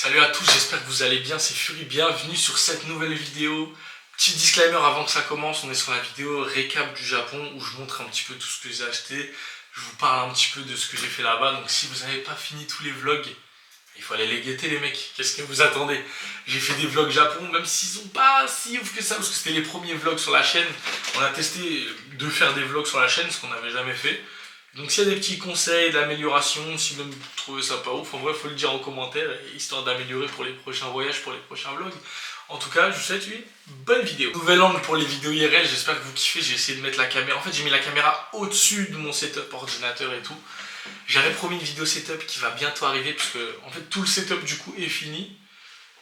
Salut à tous, j'espère que vous allez bien, c'est Fury, bienvenue sur cette nouvelle vidéo. Petit disclaimer avant que ça commence, on est sur la vidéo récap du Japon où je montre un petit peu tout ce que j'ai acheté. Je vous parle un petit peu de ce que j'ai fait là-bas, donc si vous n'avez pas fini tous les vlogs, il faut aller les guetter les mecs, qu'est-ce que vous attendez? J'ai fait des vlogs Japon, même s'ils sont pas si ouf que ça, parce que c'était les premiers vlogs sur la chaîne. On a testé de faire des vlogs sur la chaîne, ce qu'on n'avait jamais fait. Donc s'il y a des petits conseils d'amélioration, si vous trouvez ça pas ouf, en vrai il faut le dire en commentaire, histoire d'améliorer pour les prochains voyages, pour les prochains vlogs. En tout cas, je vous souhaite une bonne vidéo. Nouvel angle pour les vidéos IRL, j'espère que vous kiffez, j'ai essayé de mettre la caméra. En fait j'ai mis la caméra au-dessus de mon setup ordinateur et tout. J'avais promis une vidéo setup qui va bientôt arriver, parce que en fait tout le setup du coup est fini.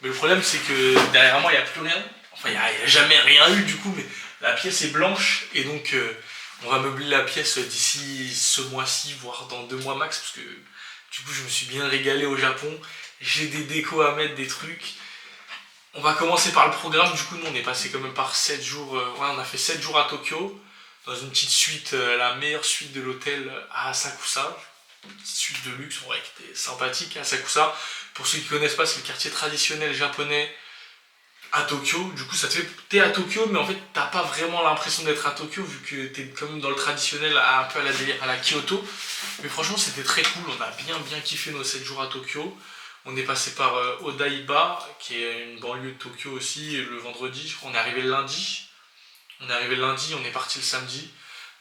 Mais le problème c'est que derrière moi il n'y a plus rien. Enfin il n'y a jamais rien eu du coup, mais la pièce est blanche et donc... on va meubler la pièce d'ici ce mois-ci, voire dans 2 mois max, parce que du coup je me suis bien régalé au Japon. J'ai des décos à mettre, des trucs. On va commencer par le programme, du coup nous on est passé quand même par 7 jours, ouais on a fait 7 jours à Tokyo, dans une petite suite, la meilleure suite de l'hôtel à Asakusa. Une petite suite de luxe, ouais, qui était sympathique à Asakusa. Pour ceux qui connaissent pas, c'est le quartier traditionnel japonais à Tokyo. Du coup ça te fait, t'es à Tokyo mais en fait t'as pas vraiment l'impression d'être à Tokyo vu que t'es quand même dans le traditionnel, un peu à la délire, à la Kyoto. Mais franchement c'était très cool, on a bien kiffé nos 7 jours à Tokyo. On est passé par Odaiba qui est une banlieue de Tokyo aussi, le vendredi, je crois on est arrivé le lundi. On est parti le samedi.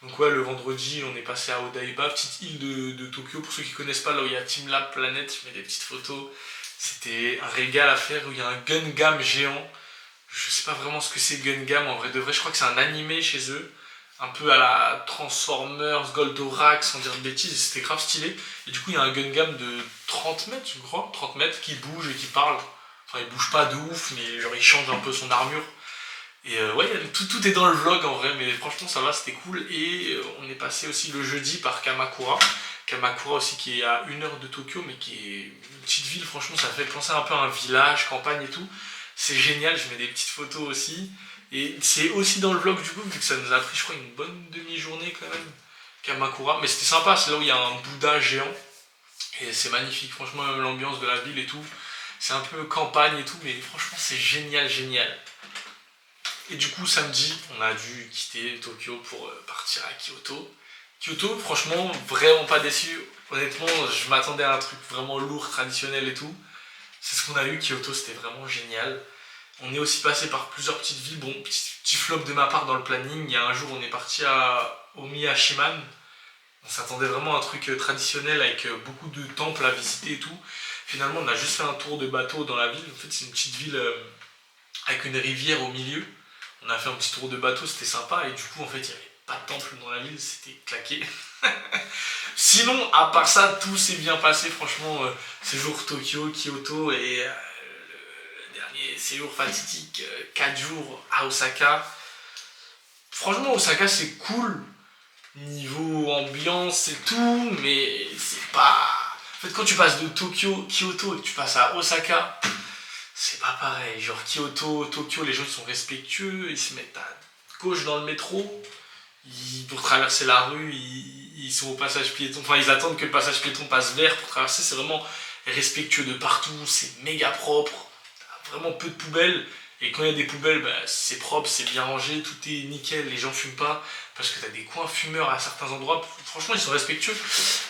Donc ouais, le vendredi on est passé à Odaiba, petite île de Tokyo. Pour ceux qui connaissent pas, là où il y a Team Lab Planet, je mets des petites photos. C'était un régal à faire, où il y a un Gundam géant. Je sais pas vraiment ce que c'est Gundam, en vrai de vrai, je crois que c'est un animé chez eux, un peu à la Transformers, Goldorak, sans dire de bêtises, et c'était grave stylé. Et du coup, il y a un Gundam de 30 mètres, je crois, 30 mètres, qui bouge et qui parle. Enfin, il bouge pas de ouf, mais genre il change un peu son armure. Et ouais, tout est dans le vlog en vrai, mais franchement ça va, c'était cool. Et on est passé aussi le jeudi par Kamakura. Kamakura aussi qui est à 1 heure de Tokyo, mais qui est une petite ville, franchement ça fait penser un peu à un village, campagne et tout. C'est génial, je mets des petites photos aussi. Et c'est aussi dans le vlog du coup, vu que ça nous a pris je crois une bonne demi-journée quand même, Kamakura. Mais c'était sympa, c'est là où il y a un Bouddha géant. Et c'est magnifique, franchement l'ambiance de la ville et tout. C'est un peu campagne et tout, mais franchement c'est génial. Et du coup samedi, on a dû quitter Tokyo pour partir à Kyoto. Kyoto, franchement, vraiment pas déçu. Honnêtement, je m'attendais à un truc vraiment lourd, traditionnel et tout. C'est ce qu'on a eu, Kyoto, c'était vraiment génial. On est aussi passé par plusieurs petites villes. Bon, petit flop de ma part dans le planning. Il y a un jour, on est parti à Omiyashiman. On s'attendait vraiment à un truc traditionnel avec beaucoup de temples à visiter et tout. Finalement, on a juste fait un tour de bateau dans la ville. En fait, c'est une petite ville avec une rivière au milieu. On a fait un petit tour de bateau, c'était sympa. Et du coup, en fait, il n'y avait pas de temple dans la ville, c'était claqué. Sinon, à part ça, tout s'est bien passé. Franchement, séjour Tokyo, Kyoto et le dernier séjour fatidique, 4 jours à Osaka. Franchement, Osaka, c'est cool. Niveau ambiance et tout, mais c'est pas... En fait, quand tu passes de Tokyo, Kyoto et que tu passes à Osaka, c'est pas pareil. Genre Kyoto, Tokyo, les gens sont respectueux, ils se mettent à gauche dans le métro. Pour traverser la rue, ils sont au passage piéton. Enfin, ils attendent que le passage piéton passe vert pour traverser. C'est vraiment respectueux de partout. C'est méga propre. T'as vraiment peu de poubelles. Et quand il y a des poubelles, bah, c'est propre, c'est bien rangé, tout est nickel. Les gens fument pas parce que t'as des coins fumeurs à certains endroits. Franchement, ils sont respectueux.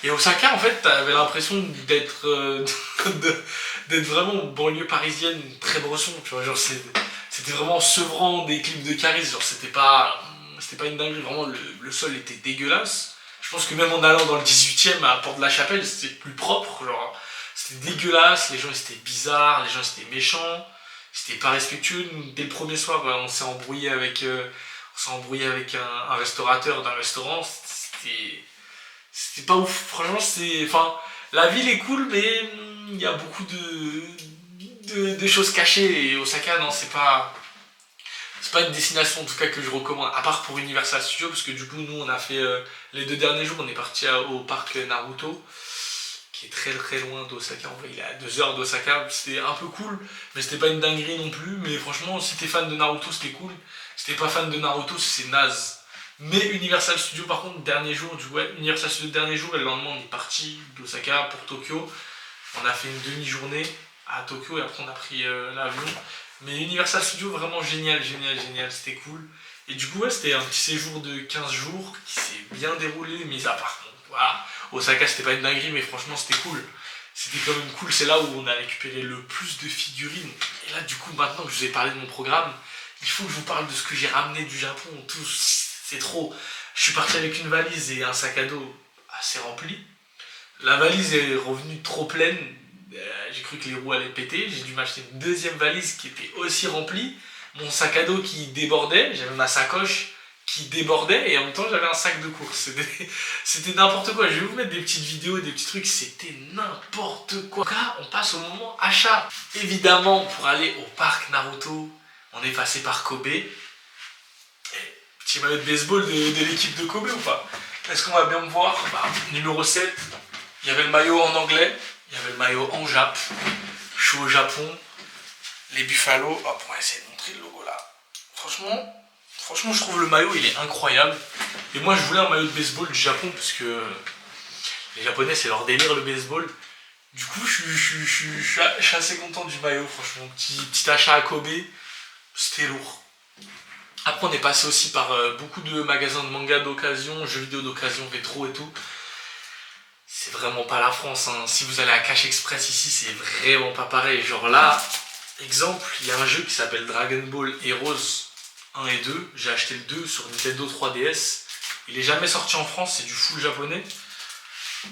Et Osaka, en fait, t'avais l'impression d'être d'être vraiment banlieue parisienne, très bresson. Tu vois, genre c'était vraiment sevrant des clips de Caris. Genre c'était pas une dinguerie, vraiment le sol était dégueulasse. Je pense que même en allant dans le 18ème à Porte de la Chapelle, c'était plus propre, genre c'était dégueulasse, les gens étaient bizarres, les gens étaient méchants, c'était pas respectueux. Dès le premier soir, on s'est embrouillé avec, un restaurateur d'un restaurant, c'était pas ouf. Franchement, enfin, la ville est cool, mais il y a beaucoup de choses cachées et Osaka, non, c'est pas une destination en tout cas que je recommande, à part pour Universal Studios, parce que du coup nous on a fait les 2 derniers jours, on est parti au parc Naruto, qui est très loin d'Osaka, en vrai il est à 2 heures d'Osaka, c'était un peu cool, mais c'était pas une dinguerie non plus, mais franchement si t'es fan de Naruto c'était cool, si t'es pas fan de Naruto c'est naze. Mais Universal Studios par contre, dernier jour, Universal Studios dernier jour, et le lendemain on est parti d'Osaka pour Tokyo, on a fait une demi-journée à Tokyo et après on a pris l'avion. Mais Universal Studios, vraiment génial, c'était cool. Et du coup, ouais, c'était un petit séjour de 15 jours qui s'est bien déroulé, mis à part. Bon, voilà, Osaka, c'était pas une dinguerie, mais franchement, c'était cool. C'était quand même cool, c'est là où on a récupéré le plus de figurines. Et là, du coup, maintenant que je vous ai parlé de mon programme, il faut que je vous parle de ce que j'ai ramené du Japon. Tout, c'est trop. Je suis parti avec une valise et un sac à dos assez rempli. La valise est revenue trop pleine. J'ai cru que les roues allaient péter. J'ai dû m'acheter une deuxième valise qui était aussi remplie. Mon sac à dos qui débordait. J'avais ma sacoche qui débordait et en même temps j'avais un sac de course. C'était n'importe quoi. Je vais vous mettre des petites vidéos, des petits trucs. C'était n'importe quoi. Là, on passe au moment achat. Évidemment, pour aller au parc Naruto, on est passé par Kobe. Petit maillot de baseball de l'équipe de Kobe ou pas? Est-ce qu'on va bien me voir? Numéro 7. Il y avait le maillot en anglais, il y avait le maillot en Jap. Je suis au Japon. Les Buffalo. Hop, on va essayer de montrer le logo là. Franchement, je trouve le maillot, il est incroyable. Et moi, je voulais un maillot de baseball du Japon parce que les Japonais, c'est leur délire le baseball. Du coup, je suis assez content du maillot, franchement. Petit achat à Kobe, c'était lourd. Après, on est passé aussi par beaucoup de magasins de manga d'occasion, jeux vidéo d'occasion, rétro et tout. C'est vraiment pas la France, hein. Si vous allez à Cash Express ici, c'est vraiment pas pareil. Genre là, exemple, il y a un jeu qui s'appelle Dragon Ball Heroes 1 et 2. J'ai acheté le 2 sur Nintendo 3DS. Il est jamais sorti en France, c'est du full japonais.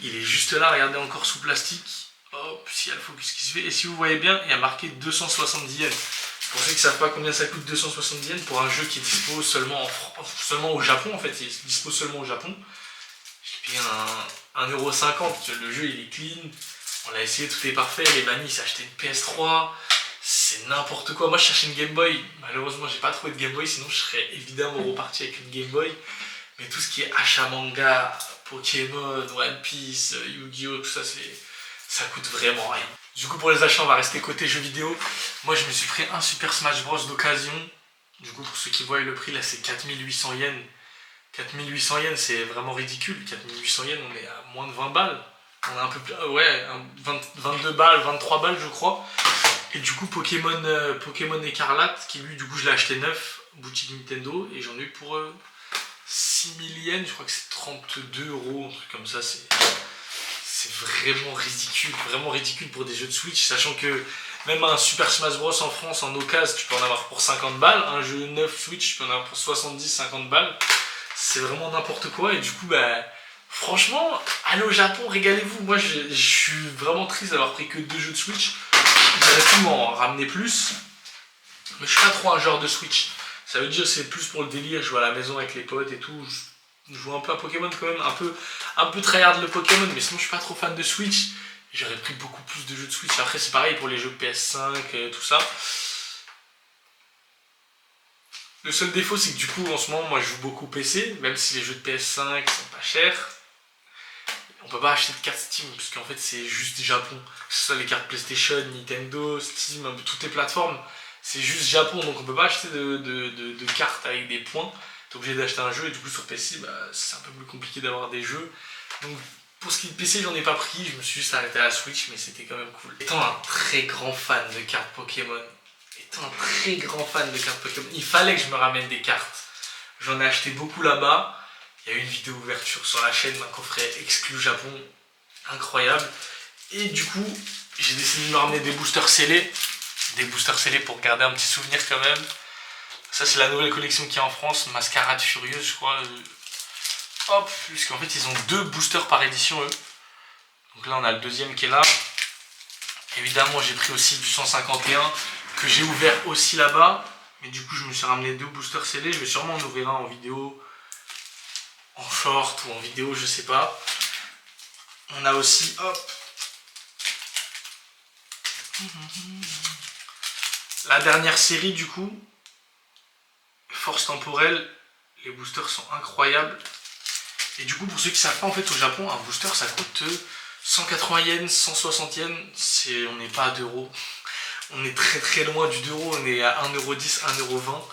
Il est juste là, regardez, encore sous plastique. Hop, s'il y a le focus qui se fait. Et si vous voyez bien, il y a marqué 270 yens. Pour ceux qui ne savent pas combien ça coûte 270 yens pour un jeu qui est dispo seulement au Japon, en fait, il est dispo seulement au Japon. J'ai payé 1,50€, le jeu il est clean, on l'a essayé, tout est parfait, les mamies s'est acheté une PS3, c'est n'importe quoi. Moi je cherchais une Game Boy, malheureusement j'ai pas trouvé de Game Boy, sinon je serais évidemment reparti avec une Game Boy. Mais tout ce qui est achat manga, Pokémon, One Piece, Yu-Gi-Oh, tout ça, ça coûte vraiment rien. Du coup pour les achats on va rester côté jeux vidéo. Moi je me suis pris un Super Smash Bros d'occasion. Du coup pour ceux qui voient le prix là c'est 4800 yens. 4800 yens c'est vraiment ridicule. 4800 yens on est à moins de 20 balles. On a un peu plus, ouais, 22 balles, 23 balles je crois. Et du coup Pokémon Écarlate qui lui du coup je l'ai acheté neuf, boutique Nintendo. Et j'en ai eu pour 6000 yens, je crois que c'est 32€, un truc comme ça. C'est vraiment ridicule pour des jeux de Switch, sachant que même un Super Smash Bros en France en occasion, tu peux en avoir pour 50 balles, un jeu neuf Switch, tu peux en avoir pour 70-50 balles. C'est vraiment n'importe quoi et du coup, franchement, allez au Japon, régalez-vous. Moi, je suis vraiment triste d'avoir pris que 2 jeux de Switch. J'aurais pu m'en ramener plus, mais je suis pas trop un genre de Switch. Ça veut dire que c'est plus pour le délire, je joue à la maison avec les potes et tout. Je joue un peu à Pokémon quand même, un peu tryhard le Pokémon, mais sinon je suis pas trop fan de Switch. J'aurais pris beaucoup plus de jeux de Switch. Après c'est pareil pour les jeux PS5 et tout ça. Le seul défaut c'est que du coup en ce moment moi je joue beaucoup PC, même si les jeux de PS5 sont pas chers. On peut pas acheter de cartes Steam parce qu'en fait c'est juste Japon. Que ce soit les cartes PlayStation, Nintendo, Steam, toutes les plateformes, c'est juste Japon, donc on peut pas acheter de cartes avec des points. T'es obligé d'acheter un jeu et du coup sur PC c'est un peu plus compliqué d'avoir des jeux. Donc pour ce qui est de PC j'en ai pas pris, je me suis juste arrêté à la Switch mais c'était quand même cool. Étant un très grand fan de cartes Pokémon, il fallait que je me ramène des cartes. J'en ai acheté beaucoup là-bas. Il y a eu une vidéo ouverture sur la chaîne d'un coffret exclu Japon, incroyable. Et du coup j'ai décidé de me ramener des boosters scellés. Des boosters scellés pour garder un petit souvenir quand même. Ça c'est la nouvelle collection qui est en France, Mascarade Furieuse je crois. Hop, puisqu'en fait ils ont 2 boosters par édition eux. Donc là on a le deuxième qui est là. Évidemment j'ai pris aussi du 151 que j'ai ouvert aussi là-bas. Mais du coup je me suis ramené 2 boosters scellés. Je vais sûrement en ouvrir un en vidéo, en short ou en vidéo, je sais pas. On a aussi, hop, la dernière série du coup. Force temporelle, les boosters sont incroyables. Et du coup pour ceux qui ne savent pas, en fait au Japon un booster ça coûte 180 yens, 160 yens, on n'est pas à 2€. On est très loin du 2€, on est à 1,10€, 1,20€.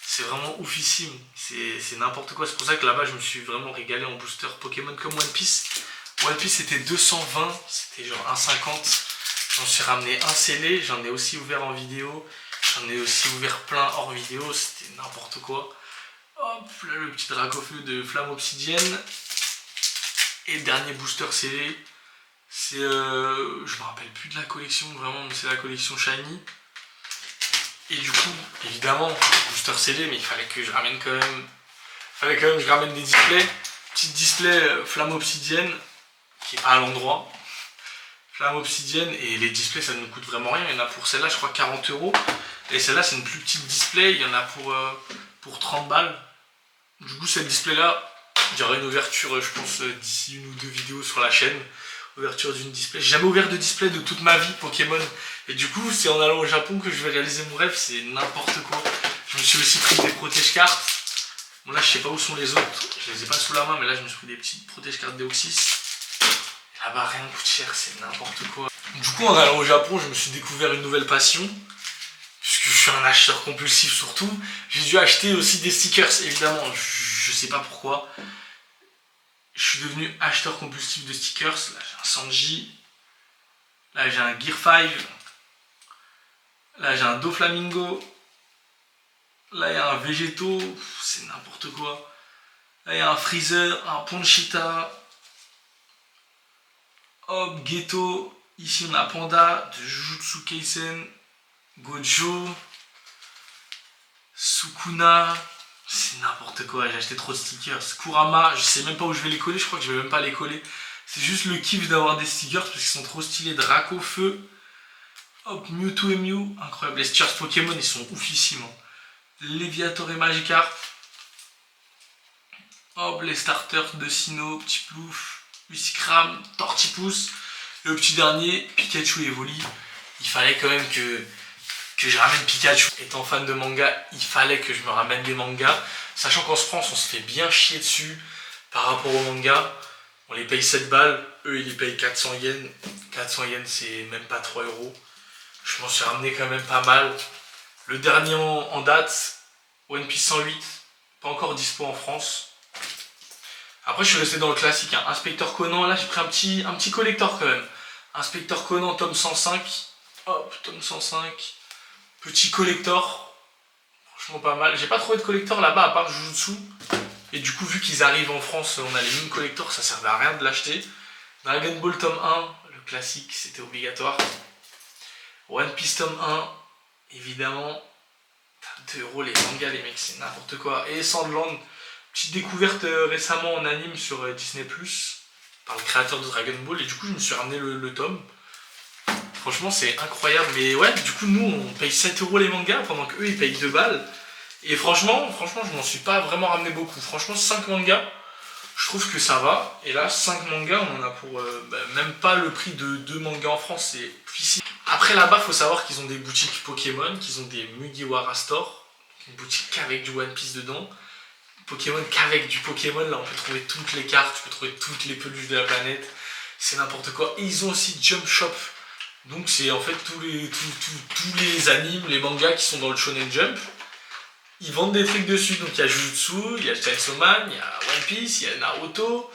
C'est vraiment oufissime, c'est n'importe quoi. C'est pour ça que là-bas je me suis vraiment régalé en booster Pokémon comme One Piece. One Piece c'était 220, c'était genre 1,50. J'en suis ramené un scellé, j'en ai aussi ouvert en vidéo. J'en ai aussi ouvert plein hors vidéo, c'était n'importe quoi. Hop, là le petit Dracofeu de Flamme Obsidienne. Et le dernier booster scellé, c'est... je me rappelle plus de la collection, vraiment, mais c'est la collection Shiny. Et du coup, évidemment, booster scellé, mais il fallait que je ramène quand même... que je ramène des displays. Petit display Flamme Obsidienne, qui est pas à l'endroit. Flamme Obsidienne, et les displays ça ne nous coûte vraiment rien. Il y en a pour celle-là, je crois 40 €. Et celle-là, c'est une plus petite display, il y en a pour 30 balles. Du coup, cette display-là, il y aura une ouverture, je pense, d'ici une ou deux vidéos sur la chaîne. Ouverture d'une display. J'ai jamais ouvert de display de toute ma vie Pokémon. Et du coup, c'est en allant au Japon que je vais réaliser mon rêve, c'est n'importe quoi. Je me suis aussi pris des protège-cartes. Bon, là, je sais pas où sont les autres, je les ai pas sous la main, mais là, je me suis pris des petites protège-cartes Deoxys. Là-bas, rien ne coûte cher, c'est n'importe quoi. Du coup, en allant au Japon, je me suis découvert une nouvelle passion. Puisque je suis un acheteur compulsif surtout. J'ai dû acheter aussi des stickers, évidemment. Je sais pas pourquoi. Je suis devenu acheteur compulsif de stickers. Là, j'ai un Sanji. Là, j'ai un Gear 5. Là, j'ai un Doflamingo. Là, il y a un Végéto. C'est n'importe quoi. Là, il y a un Freezer, un Ponchita. Hop, Ghetto. Ici, on a Panda de Jujutsu Kaisen. Gojo. Sukuna. C'est n'importe quoi, j'ai acheté trop de stickers. Kurama, je sais même pas où je vais les coller, je crois que je vais même pas les coller. C'est juste le kiff d'avoir des stickers parce qu'ils sont trop stylés. Dracofeu. Hop, Mewtwo et Mew. Incroyable. Les stickers Pokémon, ils sont oufissimes. Hein. Léviator et Magikarp. Hop, les starters de Sinnoh, Petit Plouf, Lucicram, Tortipousse. Le petit dernier, Pikachu et Evoli. Il fallait quand même que je ramène Pikachu. Étant fan de manga, il fallait que je me ramène des mangas. Sachant qu'en France, on se fait bien chier dessus par rapport aux mangas. On les paye 7 balles, eux ils les payent 400 yens. 400 yens, c'est même pas 3 €. Je m'en suis ramené quand même pas mal. Le dernier en date, One Piece 108, pas encore dispo en France. Après, je suis resté dans le classique, hein. Inspecteur Conan, là j'ai pris un petit collector quand même. Inspecteur Conan, tome 105. Hop, tome 105. Petit collector. Franchement pas mal. J'ai pas trouvé de collector là-bas à part Jujutsu. Et du coup, vu qu'ils arrivent en France, on a les mini collectors, ça servait à rien de l'acheter. Dragon Ball tome 1, le classique, c'était obligatoire. One Piece tome 1, évidemment. 2 € les mangas, les mecs, c'est n'importe quoi. Et Sandland, petite découverte récemment en anime sur Disney+, par le créateur de Dragon Ball. Et du coup, je me suis ramené le tome. Franchement, c'est incroyable. Mais ouais, du coup, nous, on paye 7 € les mangas pendant qu'eux, ils payent 2 balles. Et franchement, je m'en suis pas vraiment ramené beaucoup. Franchement, 5 mangas, je trouve que ça va. Et là, 5 mangas, on en a pour même pas le prix de 2 mangas en France. C'est difficile. Après, là-bas, il faut savoir qu'ils ont des boutiques Pokémon, qu'ils ont des Mugiwara Store. Une boutique qu'avec du One Piece dedans. Pokémon qu'avec du Pokémon. Là, on peut trouver toutes les cartes, tu peux trouver toutes les peluches de la planète. C'est n'importe quoi. Et ils ont aussi Jump Shop. Donc c'est en fait tous les animes, les mangas qui sont dans le Shonen Jump. Ils vendent des trucs dessus. Donc il y a Jujutsu, il y a Chainsaw Man, il y a One Piece, il y a Naruto,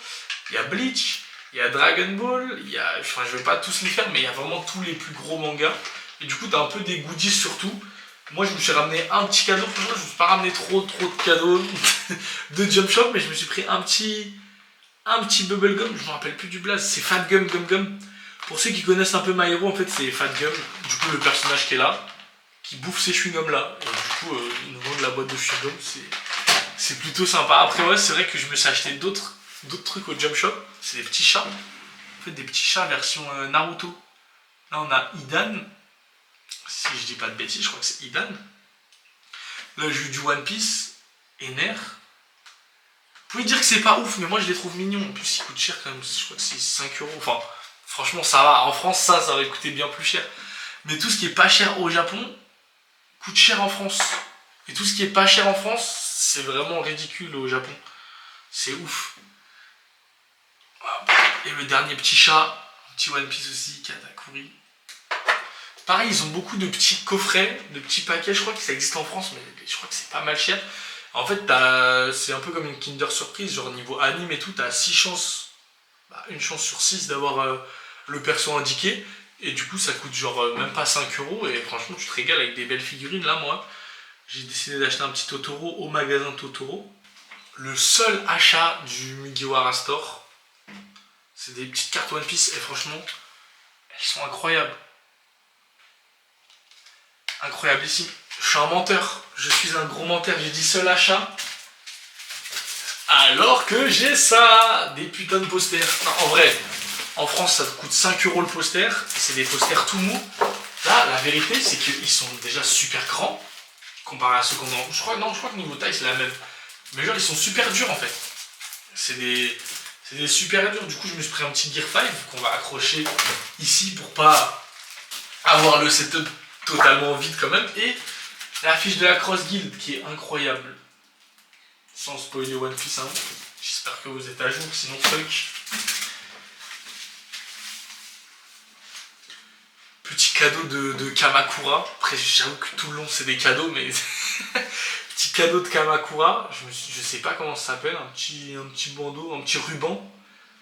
il y a Bleach, il y a Dragon Ball, il y a... Enfin je vais pas tous les faire, mais il y a vraiment tous les plus gros mangas. Et du coup t'as un peu des goodies surtout. Moi je me suis ramené un petit cadeau, franchement je me suis pas ramené trop de cadeaux de Jump Shop, mais je me suis pris un petit bubblegum, je me rappelle plus du blaze, c'est Fat Gum Gum Gum. Pour ceux qui connaissent un peu My Hero, en fait c'est Fat Gum, du coup le personnage qui est là, qui bouffe ces chewing-gums là, et du coup ils nous vendent la boîte de chewing-gum, c'est plutôt sympa. Après ouais c'est vrai que je me suis acheté d'autres trucs au Jump Shop, c'est des petits chats, en fait des petits chats version Naruto. Là on a Idan, si je dis pas de bêtises, je crois que c'est Idan. Là j'ai eu du One Piece, Ener. Vous pouvez dire que c'est pas ouf, mais moi je les trouve mignons, en plus ils coûtent cher quand même, je crois que c'est 5 €, enfin... Franchement, ça va. En France, ça aurait coûté bien plus cher. Mais tout ce qui est pas cher au Japon coûte cher en France. Et tout ce qui est pas cher en France, c'est vraiment ridicule au Japon. C'est ouf. Et le dernier petit chat, un petit One Piece aussi, Katakuri. Pareil, ils ont beaucoup de petits coffrets, de petits paquets. Je crois que ça existe en France, mais je crois que c'est pas mal cher. En fait, c'est un peu comme une Kinder Surprise. Genre niveau anime et tout, t'as 6 chances. Une chance sur 6 d'avoir... le perso indiqué, Et du coup, ça coûte genre même pas 5 euros. Et franchement, tu te régales avec des belles figurines. Là, moi, j'ai décidé d'acheter un petit Totoro au magasin Totoro. Le seul achat du Mugiwara Store, c'est des petites cartes One Piece. Et franchement, elles sont incroyables. Incroyable ici. Je suis un menteur. Je suis un gros menteur. J'ai dit seul achat. Alors que j'ai ça. Des putains de posters. Non, en vrai, en France, ça coûte 5 euros le poster. C'est des posters tout mous. Là, la vérité, c'est qu'ils sont déjà super grands. Comparé à ceux qu'on a en... Je crois que niveau taille, c'est la même. Mais genre, ils sont super durs en fait. C'est des super durs. Du coup, je me suis pris un petit Gear 5 qu'on va accrocher ici pour pas avoir le setup totalement vide quand même. Et la fiche de la Cross Guild qui est incroyable. Sans spoiler One Piece, hein. J'espère que vous êtes à jour, sinon fuck. Petit cadeau de Kamakura. Après, j'avoue que tout le long c'est des cadeaux, mais petit cadeau de Kamakura. Je sais pas comment ça s'appelle, un petit bandeau, un petit ruban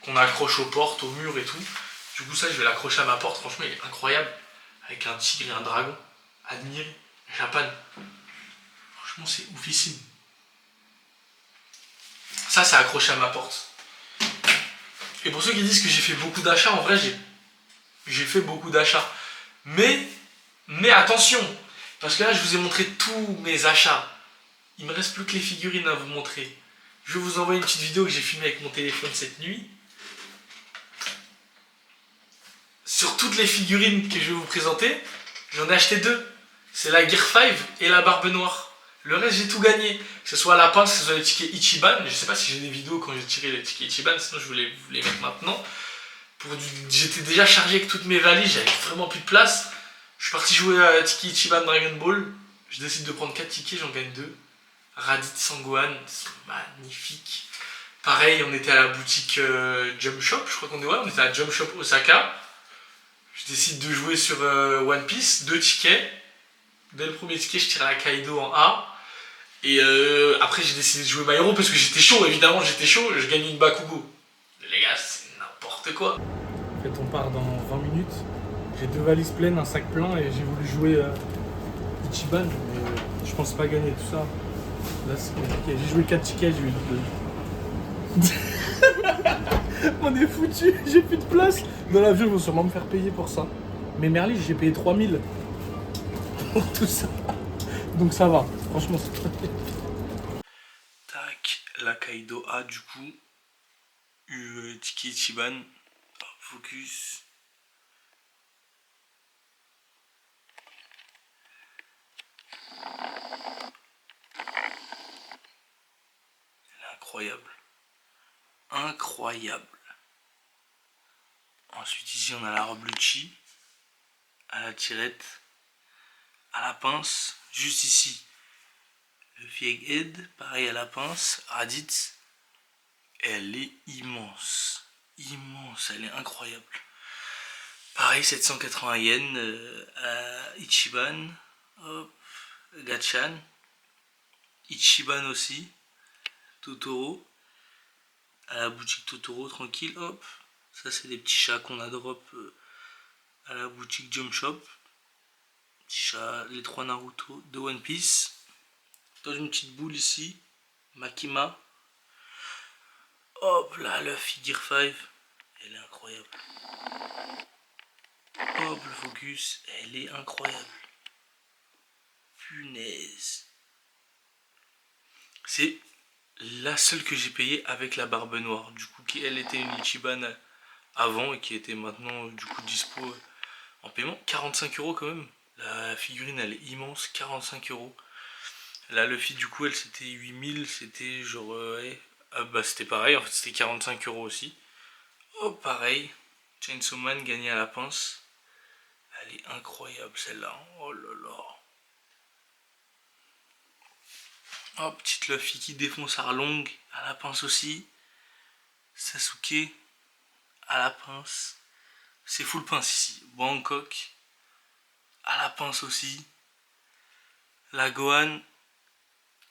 qu'on accroche aux portes, aux murs et tout. Du coup, ça, je vais l'accrocher à ma porte. Franchement, il est incroyable. Avec un tigre et un dragon. Admiré. Japan. Franchement, c'est oufissime. Ça, c'est accroché à ma porte. Et pour ceux qui disent que j'ai fait beaucoup d'achats, en vrai, j'ai fait beaucoup d'achats. Mais attention, parce que là, je vous ai montré tous mes achats. Il me reste plus que les figurines à vous montrer. Je vais vous envoyer une petite vidéo que j'ai filmée avec mon téléphone cette nuit. Sur toutes les figurines que je vais vous présenter, j'en ai acheté 2. C'est la Gear 5 et la Barbe Noire. Le reste, j'ai tout gagné. Que ce soit la pince, que ce soit les tickets Ichiban. Je sais pas si j'ai des vidéos quand j'ai tiré les tickets Ichiban, sinon je voulais vous les mettre maintenant. J'étais déjà chargé avec toutes mes valises, j'avais vraiment plus de place. Je suis parti jouer à ticket Ichiban Dragon Ball. Je décide de prendre 4 tickets, j'en gagne 2. Raditz, Sangohan, ils sont magnifiques. Pareil, on était à la boutique Jump Shop, je crois qu'on était à Jump Shop Osaka. Je décide de jouer sur One Piece, 2 tickets. Dès le premier ticket, je tire la Kaido en A. Et après, j'ai décidé de jouer My Hero parce que j'étais chaud, évidemment, j'étais chaud. Je gagne une Bakugo. Les gars, c'est n'importe quoi. En fait, on part dans 20 minutes. J'ai 2 valises pleines, un sac plein et j'ai voulu jouer Ichiban, mais je pense pas gagner tout ça. Là, c'est compliqué. J'ai joué 4 tickets, j'ai eu 2. On est foutu, j'ai plus de place. Dans l'avion, je vais sûrement me faire payer pour ça. Mais Merli, j'ai payé 3000 pour tout ça. Donc ça va, franchement, c'est très bien. Tac, la Kaido A du coup. Tiki Ichiban. Focus. Incroyable. Incroyable. Ensuite ici on a la robe Lucci. À la tirette. À la pince. Juste ici. Le Fieg Head. Pareil à la pince. Raditz. Elle est immense. Immense. Elle est incroyable. Pareil 780 yens à Ichiban. Hop. Gachan. Ichiban aussi. Totoro. À la boutique Totoro, tranquille, hop. Ça, c'est des petits chats qu'on a drop à la boutique Jump Shop. Petits chats, les 3 Naruto de One Piece. Dans une petite boule ici, Makima. Hop là, la figure 5. Elle est incroyable. Hop, le focus. Elle est incroyable. Punaise. C'est la seule que j'ai payée avec la Barbe Noire. Du coup, elle était une Ichiban avant et qui était maintenant du coup dispo en paiement. 45 € quand même. La figurine elle est immense, 45 €. La Luffy du coup elle c'était 8000, c'était genre ouais. Ah, bah c'était pareil, en fait c'était 45 € aussi. Oh pareil, Chainsaw Man gagné à la pince. Elle est incroyable celle-là, oh là là. Oh petite Luffy qui défonce Arlong à la pince aussi. Sasuke à la pince. C'est full pince ici. Bangkok à la pince aussi. La Gohan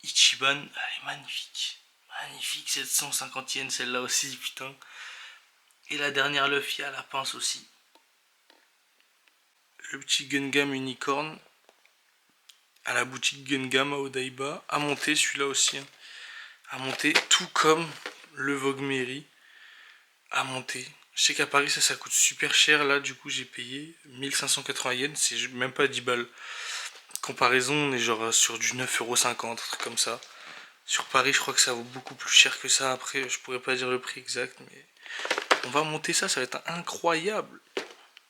Ichiban, elle est magnifique. Magnifique, 750 yens celle-là aussi, putain. Et la dernière Luffy à la pince aussi. le petit Gungam unicorn à la boutique Gungam à Odaiba, à monter celui-là aussi, hein. À monter, tout comme le Vogue Mary, à monter. Je sais qu'à Paris ça coûte super cher, là du coup j'ai payé 1580 yens, c'est même pas 10 balles. Comparaison, on est genre sur du 9,50€, un truc comme ça. Sur Paris je crois que ça vaut beaucoup plus cher que ça, après je pourrais pas dire le prix exact, mais on va monter ça, ça va être incroyable.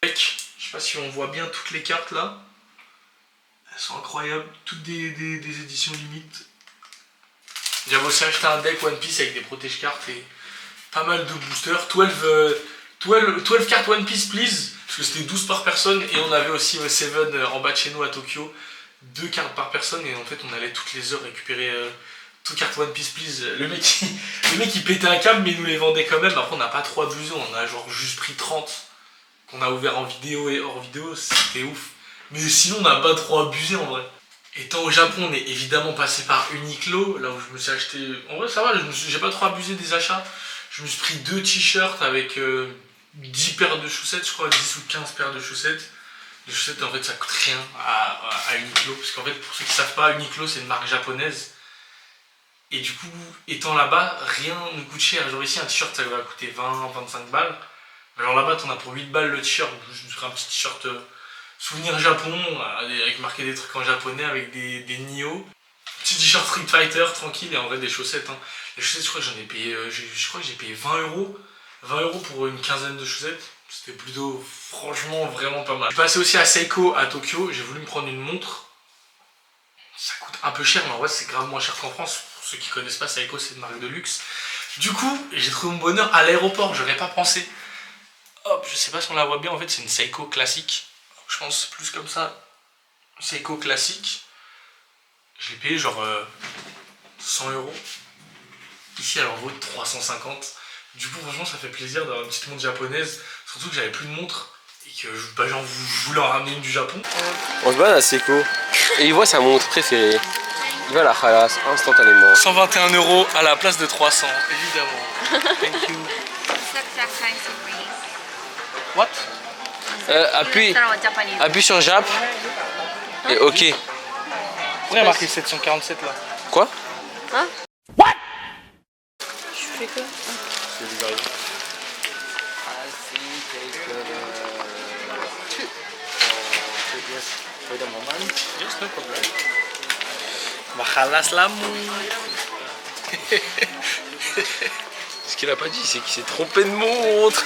Mec, je sais pas si on voit bien toutes les cartes là. Elles sont incroyables, toutes des éditions limites. J'avais aussi acheté un deck One Piece avec des protège cartes et pas mal de boosters. 12 cartes One Piece please, parce que c'était 12 par personne, et on avait aussi 7 en bas de chez nous à Tokyo, 2 cartes par personne, et en fait on allait toutes les heures récupérer toutes cartes One Piece please. Le mec il pétait un câble, mais il nous les vendait quand même. Après on n'a pas trop abusé, on a genre juste pris 30 qu'on a ouvert en vidéo et hors vidéo, c'était ouf. Mais sinon on n'a pas trop abusé en vrai. Étant au Japon, on est évidemment passé par Uniqlo, là où je me suis acheté... En vrai ça va, j'ai pas trop abusé des achats. Je me suis pris 2 t-shirts avec 10 paires de chaussettes, je crois, 10 ou 15 paires de chaussettes. Les chaussettes en fait ça coûte rien à Uniqlo, parce qu'en fait pour ceux qui savent pas, Uniqlo c'est une marque japonaise. Et du coup, étant là-bas, rien ne coûte cher. Genre ici un t-shirt ça va coûter 20-25 balles. Alors là-bas t'en as pour 8 balles le t-shirt, je me suis pris un petit t-shirt souvenir Japon, avec marqué des trucs en japonais, avec des Nioh. Petit t-shirt Street Fighter, tranquille, et en vrai des chaussettes. Hein. Les chaussettes, je crois que j'en ai payé, je crois que j'ai payé 20€. 20€ pour une quinzaine de chaussettes. C'était plutôt, franchement, vraiment pas mal. Je suis passé aussi à Seiko à Tokyo, j'ai voulu me prendre une montre. Ça coûte un peu cher, mais en vrai c'est grave moins cher qu'en France. Pour ceux qui connaissent pas, Seiko c'est une marque de luxe. Du coup, j'ai trouvé mon bonheur à l'aéroport, j'aurais pas pensé. Hop, je sais pas si on la voit bien, en fait c'est une Seiko classique. Je pense plus comme ça. Seiko classique. Je l'ai payé genre 100€. Ici elle en vaut 350. Du coup franchement ça fait plaisir d'avoir une petite montre japonaise. Surtout que j'avais plus de montre. Et que je voulais en ramener une du Japon. On se balade à Seiko. Et il voit sa montre préférée. Il va la khalas instantanément. 121€ à la place de 300, évidemment. Thank you. What? Appuie sur Jap. Et OK. Pourquoi il y a marqué 747 là? Quoi? Hein? What? Je fais quoi? C'est bizarre. Yes, no problem. Mahalas l'amour. Ce qu'il a pas dit, c'est qu'il s'est trompé de montre.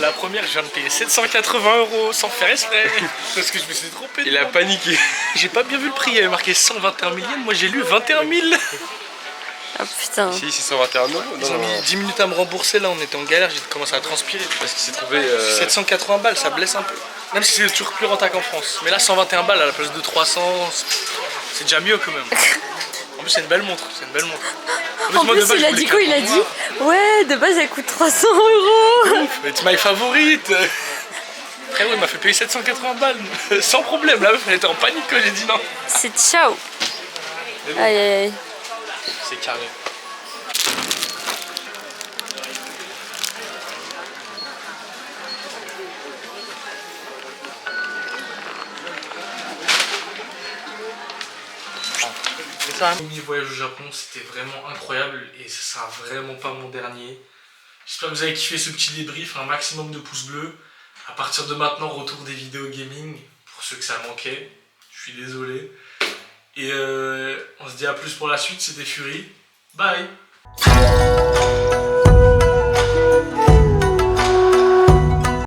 La première, je viens de payer 780€ sans faire exprès. Parce que je me suis trompé. Il a paniqué. J'ai pas bien vu le prix, il y avait marqué 121 000 yens. Moi j'ai lu 21 000. Ah putain. Ici, c'est 121€. Ils ont mis 10 minutes à me rembourser, là on était en galère, j'ai commencé à transpirer. Parce qu'il s'est trouvé. 780 balles, ça blesse un peu. Même si c'est toujours plus rentable qu'en France. Mais là 121 balles à la place de 300, c'est déjà mieux quand même. En plus c'est une belle montre, c'est une belle montre. En plus il a dit quoi? Il a dit ouais, de base elle coûte 300€. C'est my favorite. Frérot il m'a fait payer 780 balles sans problème, la meuf elle était en panique quand j'ai dit non. C'est ciao. Aïe aïe aïe. C'est carré. Mon premier voyage au Japon, c'était vraiment incroyable et ce sera vraiment pas mon dernier. J'espère que vous avez kiffé ce petit débrief, un maximum de pouces bleus. À partir de maintenant, retour des vidéos gaming, pour ceux que ça manquait, je suis désolé. Et on se dit à plus pour la suite, c'était Fury. Bye.